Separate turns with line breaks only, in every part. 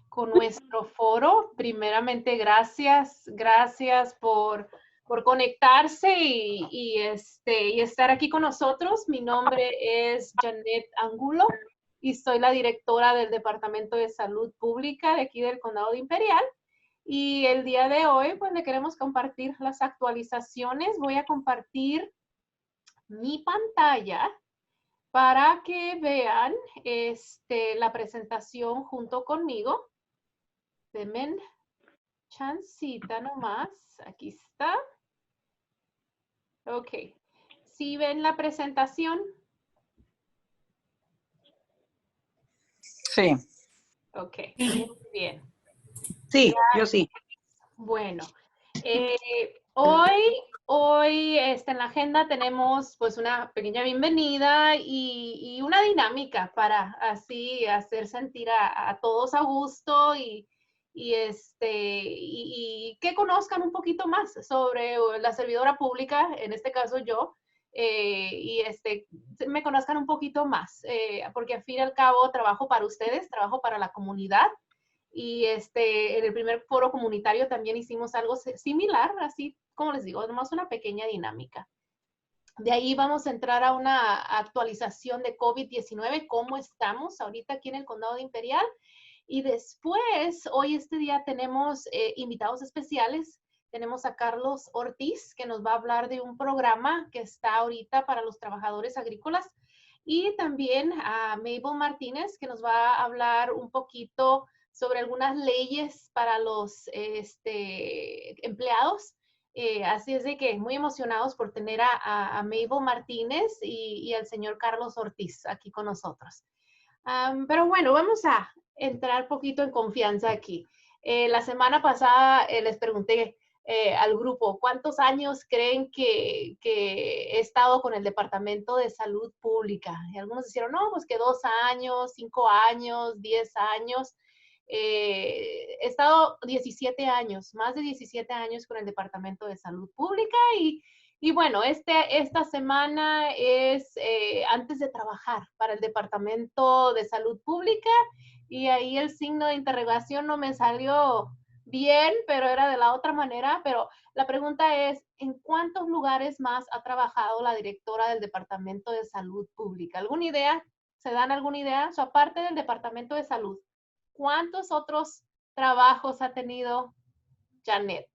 con nuestro foro. Primeramente, gracias por conectarse y estar aquí con nosotros. Mi nombre es Janet Angulo y soy la directora del Departamento de Salud Pública de aquí del Condado de Imperial. Y el día de hoy, pues, le queremos compartir las actualizaciones. Voy a compartir mi pantalla para que vean la presentación junto conmigo. Denme chancita nomás. Aquí está. Ok. ¿Sí ven la presentación?
Sí.
Ok, muy bien.
Sí, yo sí.
Bueno, hoy en la agenda tenemos pues una pequeña bienvenida y una dinámica para así hacer sentir a todos a gusto y que conozcan un poquito más sobre la servidora pública, en este caso yo, me conozcan un poquito más, porque al fin y al cabo trabajo para ustedes, trabajo para la comunidad. Y en el primer foro comunitario también hicimos algo similar, así como les digo, nomás una pequeña dinámica. De ahí vamos a entrar a una actualización de COVID-19, cómo estamos ahorita aquí en el Condado de Imperial. Y después, hoy este día tenemos invitados especiales. Tenemos a Carlos Ortiz, que nos va a hablar de un programa que está ahorita para los trabajadores agrícolas. Y también a Mabel Martínez, que nos va a hablar un poquito sobre algunas leyes para los empleados. Así es de que muy emocionados por tener a Mabel Martínez y al señor Carlos Ortiz aquí con nosotros. Pero bueno, vamos a entrar un poquito en confianza aquí. La semana pasada les pregunté al grupo, ¿cuántos años creen que he estado con el Departamento de Salud Pública? Y algunos dijeron, no, pues que 2 años, 5 años, 10 años. He estado 17 años, más de 17 años con el Departamento de Salud Pública y bueno, esta semana es antes de trabajar para el Departamento de Salud Pública y ahí el signo de interrogación no me salió bien, pero era de la otra manera. Pero la pregunta es, ¿en cuántos lugares más ha trabajado la directora del Departamento de Salud Pública? ¿Alguna idea? ¿Se dan alguna idea? O sea, aparte del Departamento de Salud, ¿cuántos otros trabajos ha tenido Janet?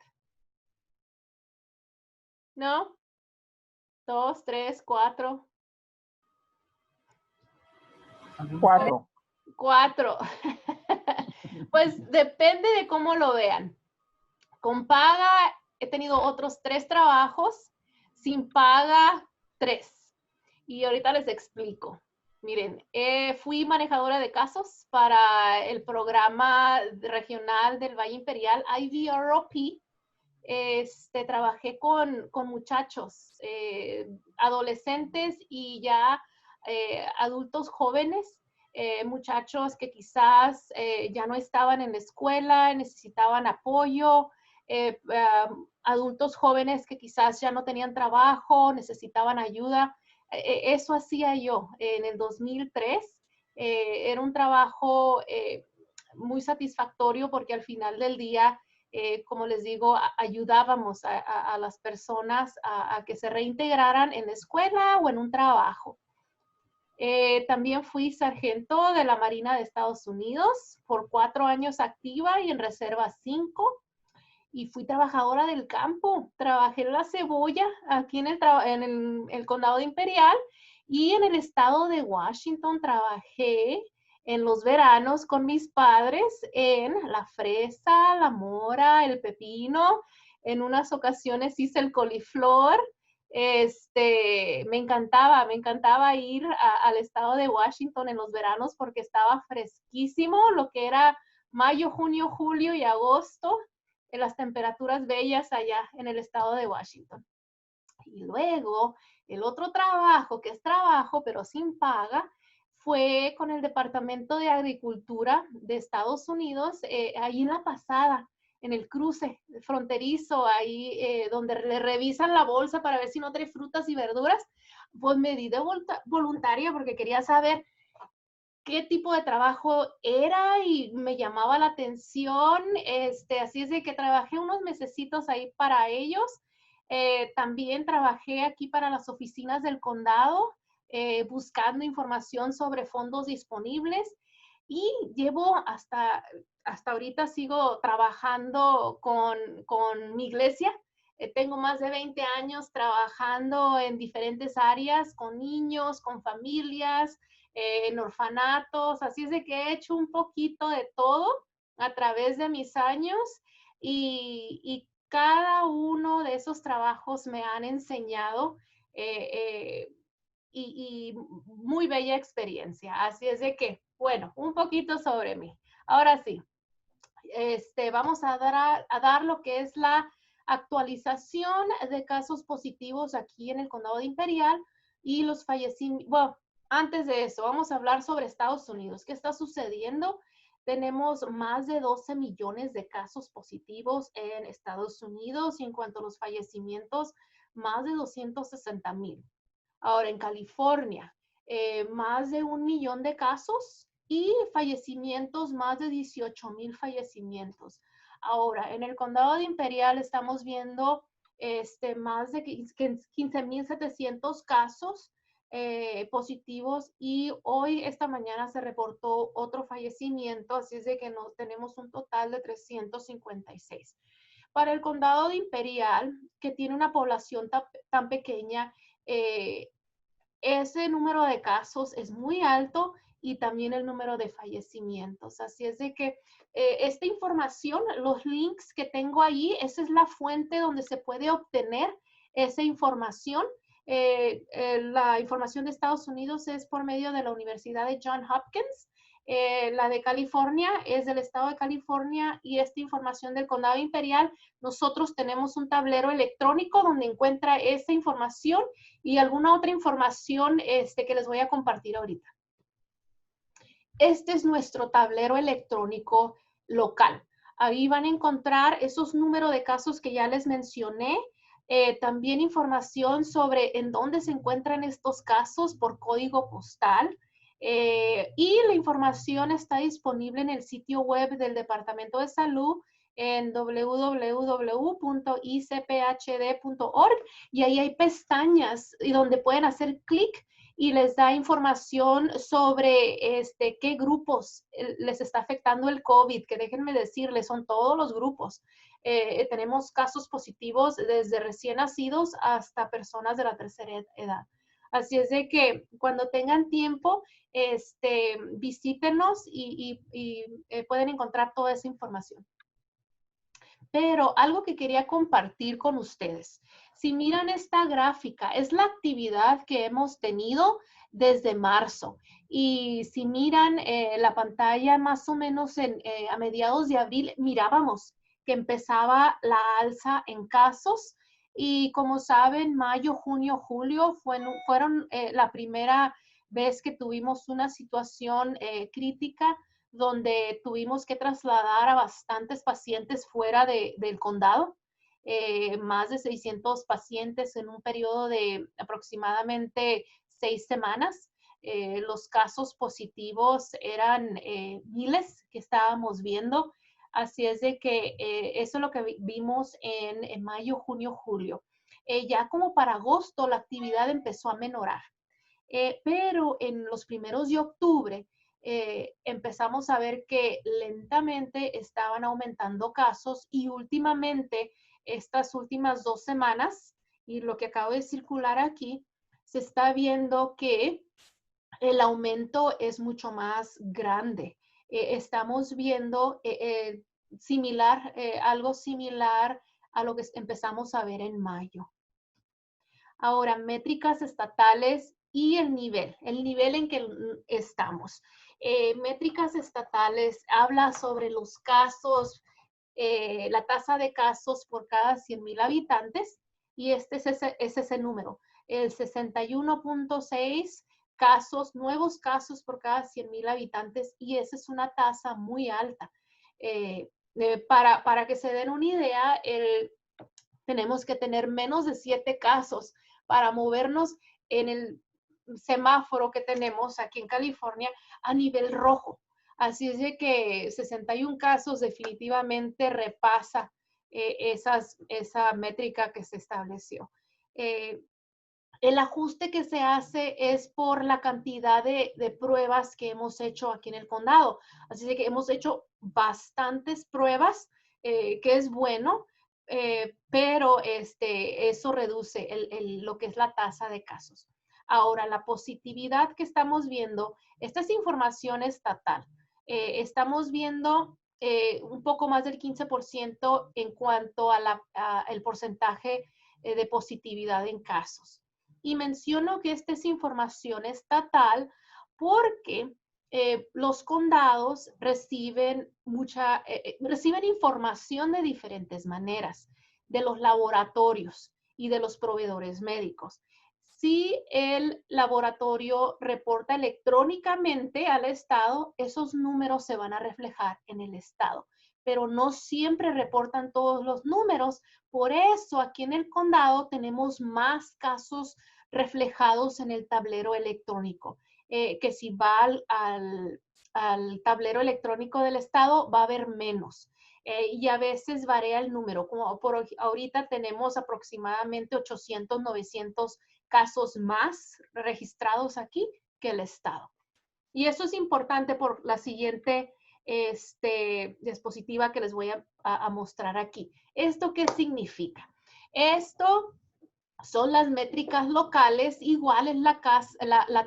¿No? 2, 3, 4.
4.
4. Pues depende de cómo lo vean. Con paga he tenido otros 3 trabajos, sin paga 3. Y ahorita les explico. Miren, fui manejadora de casos para el programa regional del Valle Imperial, IVROP. Trabajé con muchachos, adolescentes y ya adultos jóvenes, muchachos que quizás ya no estaban en la escuela, necesitaban apoyo, adultos jóvenes que quizás ya no tenían trabajo, necesitaban ayuda. Eso hacía yo en el 2003. Era un trabajo muy satisfactorio porque al final del día, como les digo, ayudábamos a las personas a que se reintegraran en la escuela o en un trabajo. También fui sargento de la Marina de Estados Unidos por 4 años activa y en reserva 5. Y fui trabajadora del campo. Trabajé en la cebolla aquí en el condado de Imperial y en el estado de Washington trabajé en los veranos con mis padres en la fresa, la mora, el pepino. En unas ocasiones hice el coliflor. Me encantaba ir al estado de Washington en los veranos porque estaba fresquísimo, lo que era mayo, junio, julio y agosto, en las temperaturas bellas allá en el estado de Washington. Y luego, el otro trabajo, que es trabajo pero sin paga, fue con el Departamento de Agricultura de Estados Unidos, ahí en La Pasada, en el cruce fronterizo, ahí donde le revisan la bolsa para ver si no trae frutas y verduras. Pues me di de voluntaria porque quería saber qué tipo de trabajo era y me llamaba la atención. Así es de que trabajé unos mesecitos ahí para ellos. También trabajé aquí para las oficinas del condado, buscando información sobre fondos disponibles y llevo hasta ahorita sigo trabajando con mi iglesia. Tengo más de 20 años trabajando en diferentes áreas, con niños, con familias, en orfanatos, así es de que he hecho un poquito de todo a través de mis años y cada uno de esos trabajos me han enseñado eh, eh, y muy bella experiencia. Así es de que, bueno, un poquito sobre mí. Ahora sí, vamos a dar lo que es la actualización de casos positivos aquí en el condado de Imperial y los fallecimientos. Bueno, antes de eso, vamos a hablar sobre Estados Unidos. ¿Qué está sucediendo? Tenemos más de 12 millones de casos positivos en Estados Unidos y en cuanto a los fallecimientos, más de 260,000. Ahora, en California, más de 1 millón de casos y fallecimientos, más de 18,000 fallecimientos. Ahora, en el condado de Imperial estamos viendo más de 15,700 casos positivos y hoy, esta mañana, se reportó otro fallecimiento, así es de que tenemos un total de 356. Para el condado de Imperial, que tiene una población tan pequeña, ese número de casos es muy alto y también el número de fallecimientos. Así es de que esta información, los links que tengo ahí, esa es la fuente donde se puede obtener esa información. La información de Estados Unidos es por medio de la Universidad de Johns Hopkins. La de California es del estado de California y esta información del condado Imperial, nosotros tenemos un tablero electrónico donde encuentra esa información y alguna otra información que les voy a compartir ahorita. Este es nuestro tablero electrónico local. Ahí van a encontrar esos números de casos que ya les mencioné. También información sobre en dónde se encuentran estos casos por código postal. Y la información está disponible en el sitio web del Departamento de Salud en www.icphd.org y ahí hay pestañas y donde pueden hacer clic y les da información sobre qué grupos les está afectando el COVID, que déjenme decirles, son todos los grupos. Tenemos casos positivos desde recién nacidos hasta personas de la tercera edad. Así es de que cuando tengan tiempo, visítenos y pueden encontrar toda esa información. Pero algo que quería compartir con ustedes, si miran esta gráfica, es la actividad que hemos tenido desde marzo. Y si miran la pantalla más o menos a mediados de abril, mirábamos que empezaba la alza en casos. Y como saben, mayo, junio, julio fueron la primera vez que tuvimos una situación crítica donde tuvimos que trasladar a bastantes pacientes fuera del condado, más de 600 pacientes en un periodo de aproximadamente 6 semanas. Los casos positivos eran miles que estábamos viendo. Así es de que eso es lo que vimos en mayo, junio, julio. Ya como para agosto la actividad empezó a menorar. Pero en los primeros de octubre empezamos a ver que lentamente estaban aumentando casos y últimamente, estas últimas 2 semanas, y lo que acabo de circular aquí, se está viendo que el aumento es mucho más grande. Estamos viendo algo similar a lo que empezamos a ver en mayo. Ahora, métricas estatales y el nivel en que estamos. Métricas estatales habla sobre los casos, la tasa de casos por cada 100,000 habitantes y es ese número, el 61.6 casos, nuevos casos por cada 100,000 habitantes y esa es una tasa muy alta. Para que se den una idea, tenemos que tener menos de 7 casos para movernos en el semáforo que tenemos aquí en California a nivel rojo. Así es de que 61 casos definitivamente repasa esa métrica que se estableció. El ajuste que se hace es por la cantidad de pruebas que hemos hecho aquí en el condado. Así de que hemos hecho bastantes pruebas, que es bueno, pero eso reduce lo que es la tasa de casos. Ahora, la positividad que estamos viendo, esta es información estatal. Estamos viendo un poco más del 15% en cuanto a el porcentaje de positividad en casos. Y menciono que esta es información estatal porque los condados reciben información de diferentes maneras, de los laboratorios y de los proveedores médicos. Si el laboratorio reporta electrónicamente al estado, esos números se van a reflejar en el estado, pero no siempre reportan todos los números. Por eso aquí en el condado tenemos más casos reflejados en el tablero electrónico, que si va al tablero electrónico del estado va a haber menos. Y a veces varía el número, como por ahorita tenemos aproximadamente 800, 900 casos más registrados aquí que el estado. Y eso es importante por la siguiente diapositiva que les voy a mostrar aquí. ¿Esto qué significa? Esto son las métricas locales, igual es la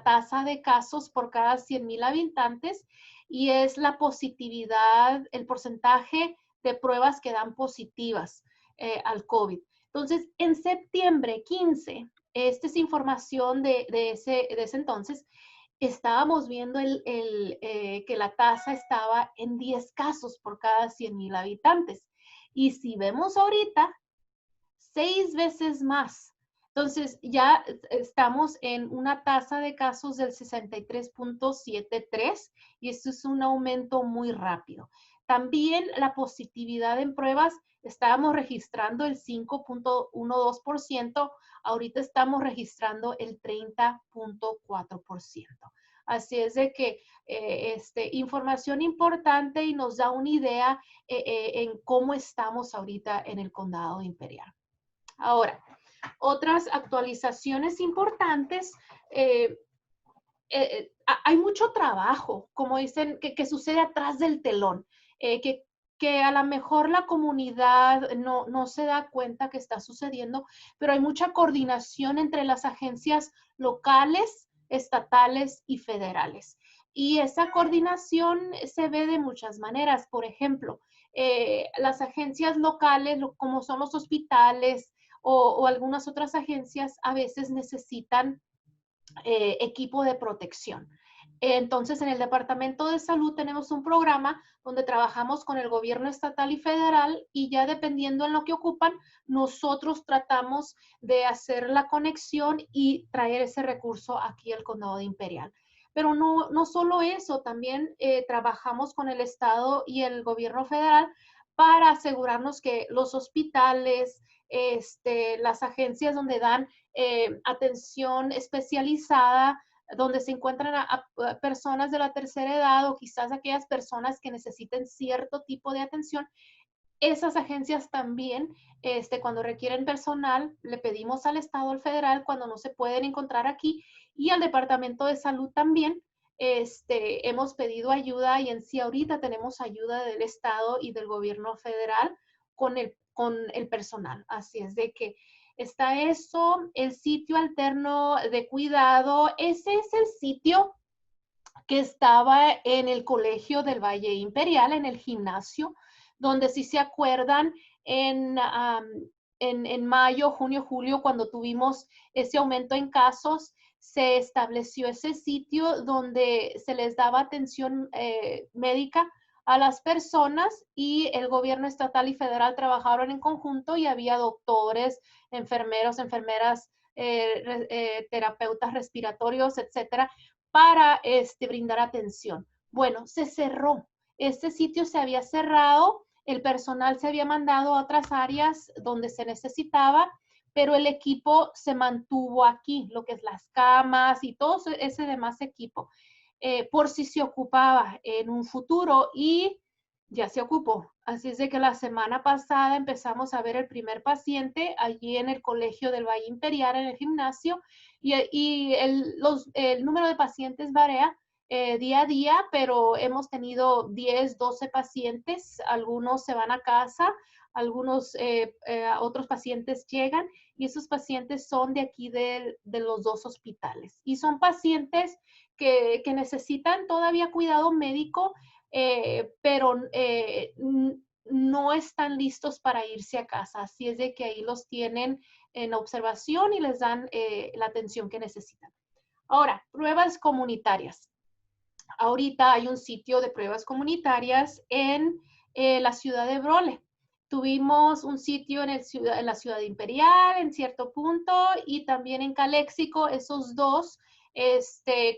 tasa de casos por cada 100,000 habitantes y es la positividad, el porcentaje de pruebas que dan positivas al COVID. Entonces, en septiembre 15, esta es información de ese entonces, estábamos viendo que la tasa estaba en 10 casos por cada 100,000 habitantes. Y si vemos ahorita, 6 veces más. Entonces, ya estamos en una tasa de casos del 63.73 y esto es un aumento muy rápido. También la positividad en pruebas, estábamos registrando el 5.12%, ahorita estamos registrando el 30.4%. Así es de que información importante y nos da una idea en cómo estamos ahorita en el condado de Imperial. Ahora, otras actualizaciones importantes. Hay mucho trabajo, como dicen, que sucede atrás del telón, que a lo mejor la comunidad no se da cuenta que está sucediendo, pero hay mucha coordinación entre las agencias locales, estatales y federales. Y esa coordinación se ve de muchas maneras. Por ejemplo, las agencias locales, como son los hospitales, o algunas otras agencias a veces necesitan equipo de protección. Entonces, en el Departamento de Salud tenemos un programa donde trabajamos con el gobierno estatal y federal y ya dependiendo en lo que ocupan, nosotros tratamos de hacer la conexión y traer ese recurso aquí al condado de Imperial. Pero no solo eso, también trabajamos con el estado y el gobierno federal para asegurarnos que los hospitales, las agencias donde dan atención especializada, donde se encuentran a personas de la tercera edad o quizás aquellas personas que necesiten cierto tipo de atención, esas agencias también, cuando requieren personal, le pedimos al estado, al federal, cuando no se pueden encontrar aquí, y al Departamento de Salud también, hemos pedido ayuda y en sí ahorita tenemos ayuda del estado y del gobierno federal con el personal. Así es de que está eso, el sitio alterno de cuidado. Ese es el sitio que estaba en el Colegio del Valle Imperial, en el gimnasio, donde si se acuerdan, en mayo, junio, julio, cuando tuvimos ese aumento en casos, se estableció ese sitio donde se les daba atención médica a las personas y el gobierno estatal y federal trabajaron en conjunto y había doctores, enfermeros, enfermeras, terapeutas respiratorios, etcétera, para brindar atención. Bueno, se cerró. Este sitio se había cerrado, el personal se había mandado a otras áreas donde se necesitaba pero el equipo se mantuvo aquí, lo que es las camas y todo ese demás equipo, por si se ocupaba en un futuro y ya se ocupó. Así es de que la semana pasada empezamos a ver el primer paciente allí en el Colegio del Valle Imperial, en el gimnasio, y el número de pacientes varía día a día, pero hemos tenido 10, 12 pacientes, algunos se van a casa, algunos otros pacientes llegan y esos pacientes son de aquí de los dos hospitales y son pacientes que necesitan todavía cuidado médico, pero no están listos para irse a casa. Así es de que ahí los tienen en observación y les dan la atención que necesitan. Ahora, pruebas comunitarias. Ahorita hay un sitio de pruebas comunitarias en la ciudad de Brole. Tuvimos un sitio en la ciudad imperial, en cierto punto, y también en Calexico. Esos dos,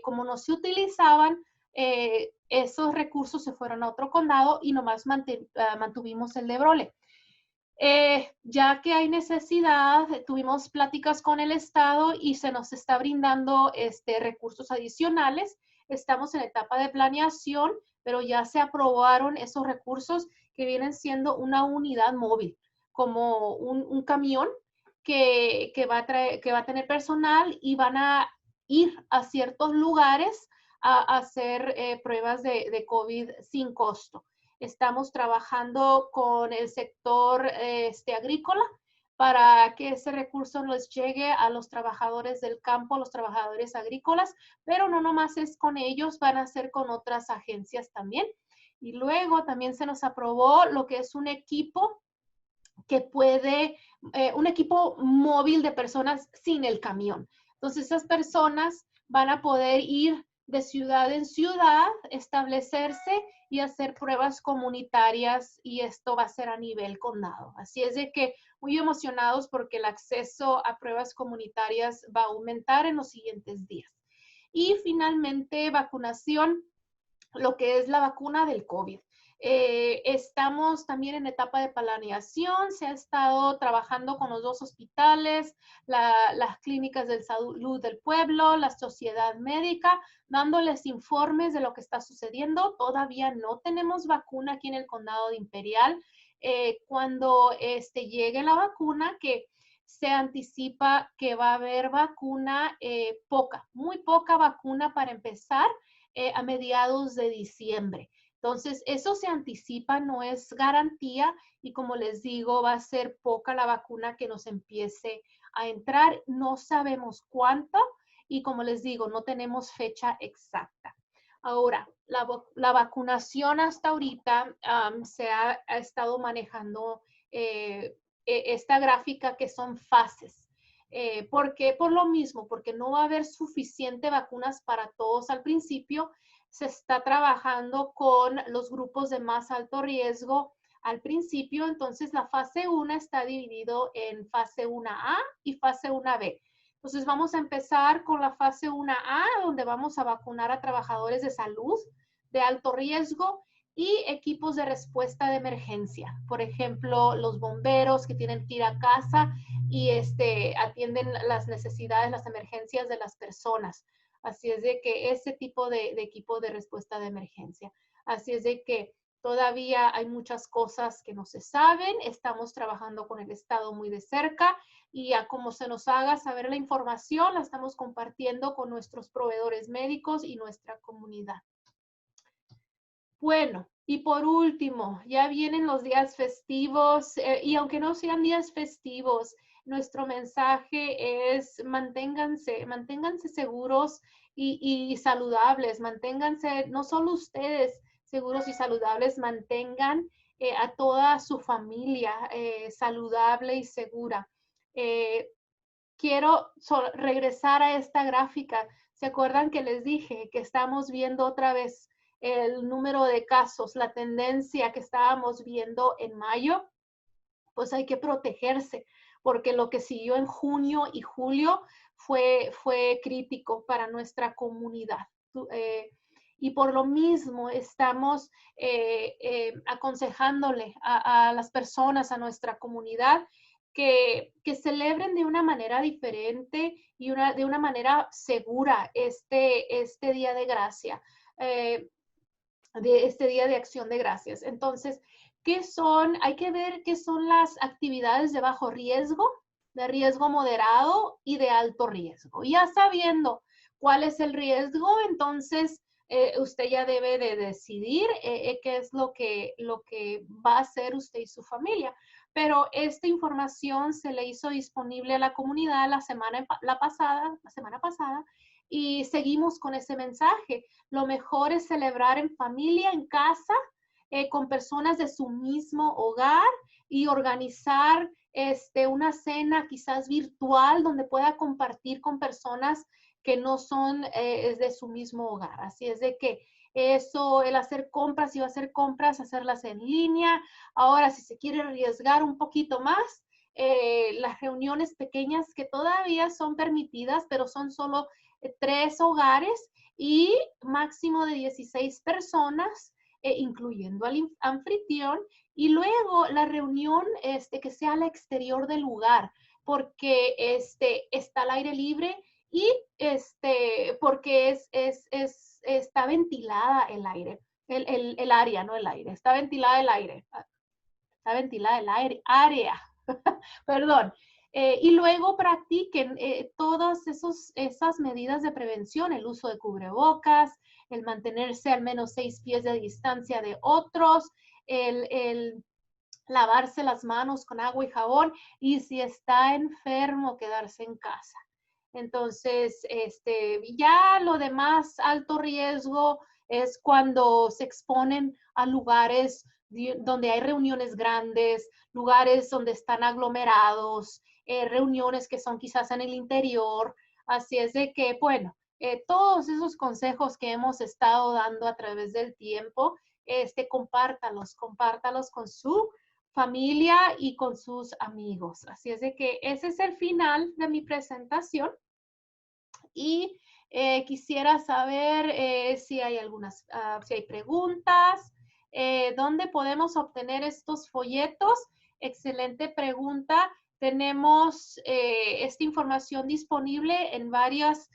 como no se utilizaban, esos recursos se fueron a otro condado y nomás mantuvimos el de Brole. Ya que hay necesidad, tuvimos pláticas con el Estado y se nos está brindando recursos adicionales. Estamos en etapa de planeación, pero ya se aprobaron esos recursos que vienen siendo una unidad móvil, como un camión que va a tener personal y van a ir a ciertos lugares a hacer pruebas de COVID sin costo. Estamos trabajando con el sector agrícola para que ese recurso nos llegue a los trabajadores del campo, los trabajadores agrícolas, pero no nomás es con ellos, van a ser con otras agencias también. Y luego también se nos aprobó lo que es un equipo que puede, un equipo móvil de personas sin el camión. Entonces, esas personas van a poder ir de ciudad en ciudad, establecerse y hacer pruebas comunitarias y esto va a ser a nivel condado. Así es de que muy emocionados porque el acceso a pruebas comunitarias va a aumentar en los siguientes días. Y finalmente, vacunación, lo que es la vacuna del COVID. Estamos también en etapa de planeación, se ha estado trabajando con los dos hospitales, las clínicas de salud del pueblo, la sociedad médica, dándoles informes de lo que está sucediendo. Todavía no tenemos vacuna aquí en el condado de Imperial. Cuando llegue la vacuna, que se anticipa que va a haber vacuna, muy poca vacuna para empezar, a mediados de diciembre. Entonces, eso se anticipa, no es garantía y como les digo, va a ser poca la vacuna que nos empiece a entrar. No sabemos cuánto y como les digo, no tenemos fecha exacta. Ahora, la vacunación hasta ahorita se ha estado manejando esta gráfica que son fases. ¿Por qué? Por lo mismo, porque no va a haber suficiente vacunas para todos al principio. Se está trabajando con los grupos de más alto riesgo al principio. Entonces, la fase 1 está dividido en fase 1A y fase 1B. Entonces, vamos a empezar con la fase 1A, donde vamos a vacunar a trabajadores de salud de alto riesgo y equipos de respuesta de emergencia. Por ejemplo, los bomberos que tienen que ir a casa y atienden las necesidades, las emergencias de las personas. Así es de que ese tipo de equipo de respuesta de emergencia. Así es de que todavía hay muchas cosas que no se saben. Estamos trabajando con el Estado muy de cerca y a como se nos haga saber la información, la estamos compartiendo con nuestros proveedores médicos y nuestra comunidad. Bueno, y por último, ya vienen los días festivos y aunque no sean días festivos, nuestro mensaje es manténganse seguros y saludables, manténganse, no solo ustedes seguros y saludables, mantengan a toda su familia saludable y segura. Quiero regresar a esta gráfica. ¿Se acuerdan que les dije que estamos viendo otra vez el número de casos, la tendencia que estábamos viendo en mayo? Pues hay que protegerse, porque lo que siguió en junio y julio fue crítico para nuestra comunidad. Y por lo mismo estamos aconsejándole a las personas, a nuestra comunidad, que celebren de una manera diferente y de una manera segura este Día de Gracia, de este Día de Acción de Gracias. Entonces, hay que ver qué son las actividades de bajo riesgo, de riesgo moderado y de alto riesgo. Ya sabiendo cuál es el riesgo, entonces usted ya debe de decidir qué es lo que va a hacer usted y su familia. Pero esta información se le hizo disponible a la comunidad la semana pasada, y seguimos con ese mensaje. Lo mejor es celebrar en familia, en casa, con personas de su mismo hogar y organizar una cena quizás virtual donde pueda compartir con personas que no son de su mismo hogar. Así es de que el hacer compras, si va a hacer compras, hacerlas en línea. Ahora, si se quiere arriesgar un poquito más, las reuniones pequeñas que todavía son permitidas, pero son solo 3 hogares y máximo de 16 personas, incluyendo al anfitrión, y luego la reunión que sea al exterior del lugar, porque está al aire libre y porque está ventilada el aire, el área, no el aire, está ventilada el aire, área, perdón. Y luego practiquen todas esas medidas de prevención, el uso de cubrebocas, el mantenerse al menos 6 pies de distancia de otros, el lavarse las manos con agua y jabón, y si está enfermo, quedarse en casa. Entonces, ya lo demás, alto riesgo, es cuando se exponen a lugares donde hay reuniones grandes, lugares donde están aglomerados, reuniones que son quizás en el interior. Así es de que, bueno, todos esos consejos que hemos estado dando a través del tiempo, compártalos con su familia y con sus amigos. Así es de que ese es el final de mi presentación. Y quisiera saber si hay si hay preguntas, ¿dónde podemos obtener estos folletos? Excelente pregunta. Tenemos esta información disponible en varias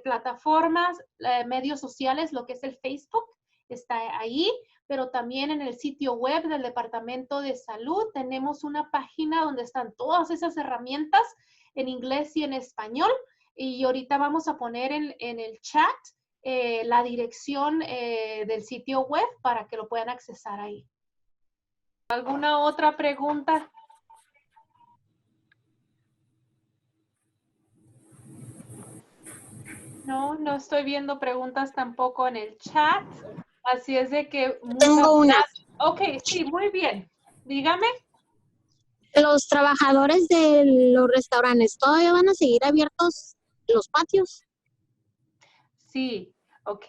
plataformas, medios sociales, lo que es el Facebook, está ahí, pero también en el sitio web del Departamento de Salud tenemos una página donde están todas esas herramientas en inglés y en español. Y ahorita vamos a poner en el chat la dirección del sitio web para que lo puedan accesar ahí. ¿Alguna otra pregunta? No, no estoy viendo preguntas tampoco en el chat. Así es de que...
Tengo una.
Ok, sí, muy bien. Dígame.
¿Los trabajadores de los restaurantes todavía van a seguir abiertos los patios?
Sí, ok.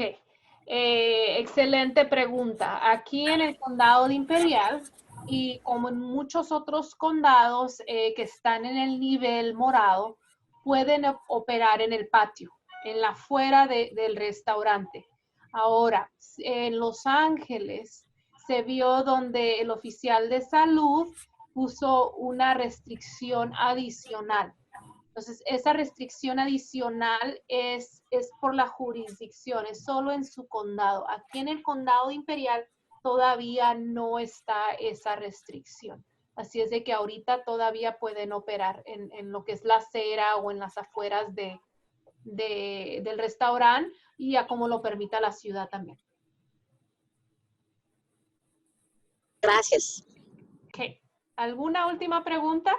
Excelente pregunta. Aquí en el condado de Imperial y como en muchos otros condados que están en el nivel morado, pueden operar en el patio, en la afuera del restaurante. Ahora, en Los Ángeles se vio donde el oficial de salud puso una restricción adicional. Entonces, esa restricción adicional es por la jurisdicción, es solo en su condado. Aquí en el condado Imperial todavía no está esa restricción. Así es de que ahorita todavía pueden operar en lo que es la acera o en las afueras del restaurante y a como lo permita la ciudad también.
Gracias.
Ok. ¿Alguna última pregunta?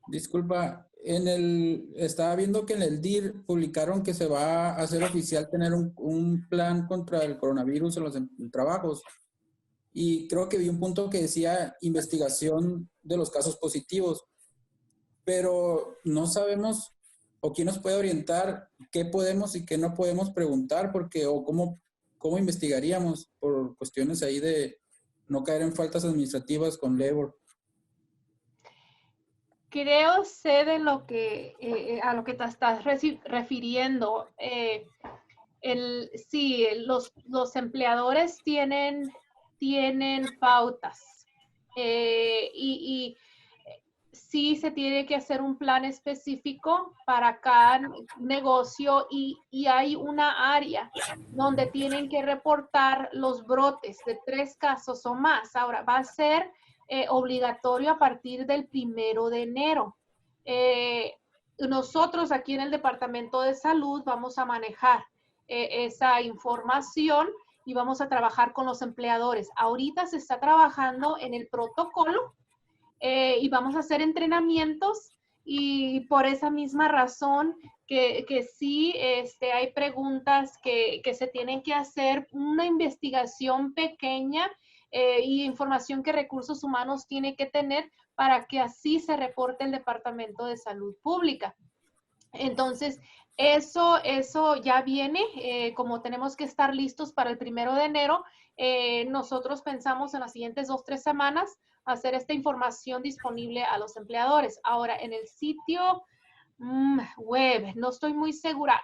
Disculpa, estaba viendo que en el DIR publicaron que se va a hacer oficial tener un plan contra el coronavirus en los trabajos. Y creo que vi un punto que decía investigación de los casos positivos. Pero no sabemos, o quién nos puede orientar, qué podemos y qué no podemos preguntar, o cómo investigaríamos por cuestiones ahí de no caer en faltas administrativas con Labor.
Creo sé de lo que, a lo que te estás refiriendo. Sí, los empleadores tienen pautas. sí se tiene que hacer un plan específico para cada negocio y hay una área donde tienen que reportar los brotes de 3 casos o más. Ahora, va a ser obligatorio a partir del 1 de enero. Nosotros aquí en el Departamento de Salud vamos a manejar esa información y vamos a trabajar con los empleadores. Ahorita se está trabajando en el protocolo y vamos a hacer entrenamientos y por esa misma razón que sí hay preguntas que se tienen que hacer, una investigación pequeña y información que Recursos Humanos tiene que tener para que así se reporte el Departamento de Salud Pública. Entonces, eso ya viene, como tenemos que estar listos para el 1 de enero, nosotros pensamos en las siguientes 2 o 3 semanas hacer esta información disponible a los empleadores. Ahora, en el sitio web, no estoy muy segura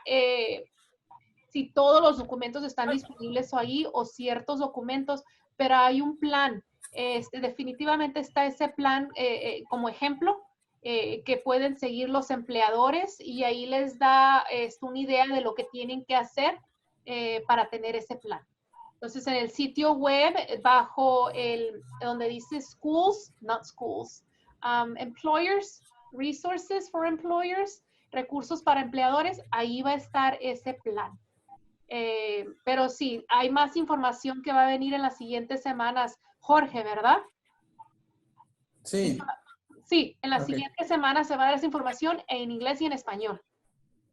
si todos los documentos están disponibles ahí o ciertos documentos, pero hay un plan. Definitivamente está ese plan como ejemplo que pueden seguir los empleadores y ahí les da una idea de lo que tienen que hacer para tener ese plan. Entonces, en el sitio web, bajo donde dice schools, employers, resources for employers, recursos para empleadores, ahí va a estar ese plan. Pero sí, hay más información que va a venir en las siguientes semanas. Jorge, ¿verdad?
Sí.
Sí, en las siguientes semanas se va a dar esa información en inglés y en español.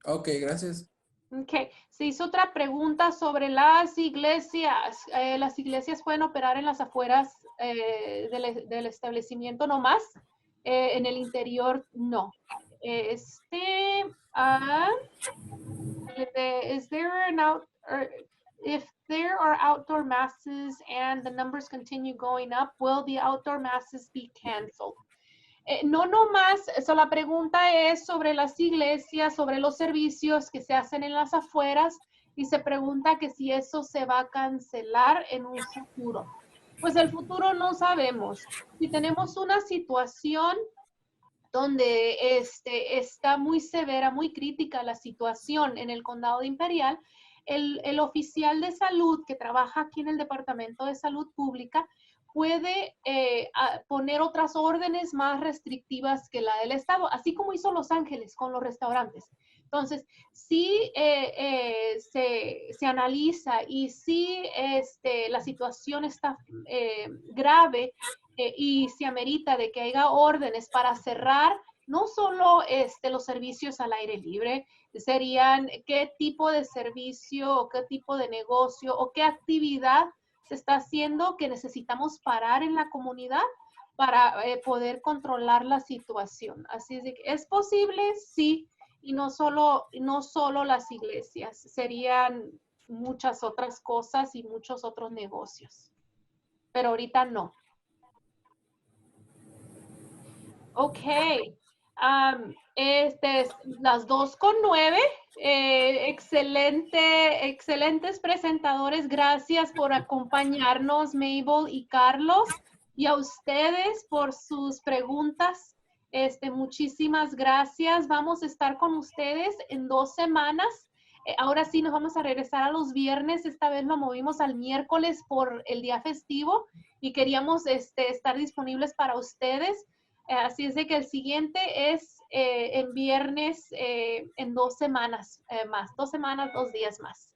Ok, gracias.
Ok, se hizo otra pregunta sobre las iglesias. ¿Las iglesias pueden operar en las afueras del establecimiento nomás? En el interior, no. Is there if there are outdoor masses and the numbers continue going up, will the outdoor masses be canceled? No nomás, la pregunta es sobre las iglesias, sobre los servicios que se hacen en las afueras y se pregunta que si eso se va a cancelar en un futuro. Pues el futuro no sabemos. Si tenemos una situación donde está muy severa, muy crítica la situación en el condado de Imperial, el oficial de salud que trabaja aquí en el Departamento de Salud Pública puede poner otras órdenes más restrictivas que la del estado, así como hizo Los Ángeles con los restaurantes. Entonces, si se analiza y si la situación está grave y se amerita de que haya órdenes para cerrar no solo los servicios al aire libre, serían qué tipo de servicio o qué tipo de negocio o qué actividad se está haciendo que necesitamos parar en la comunidad para poder controlar la situación. Así es de que es posible, sí, y no solo las iglesias, serían muchas otras cosas y muchos otros negocios. Pero ahorita no. Ok. Las 2:09. Excelentes presentadores. Gracias por acompañarnos, Mabel y Carlos. Y a ustedes por sus preguntas. Muchísimas gracias. Vamos a estar con ustedes en 2 semanas. Ahora sí nos vamos a regresar a los viernes. Esta vez lo movimos al miércoles por el día festivo y queríamos estar disponibles para ustedes. Así es de que el siguiente es en viernes en 2 semanas más. 2 semanas, 2 días más.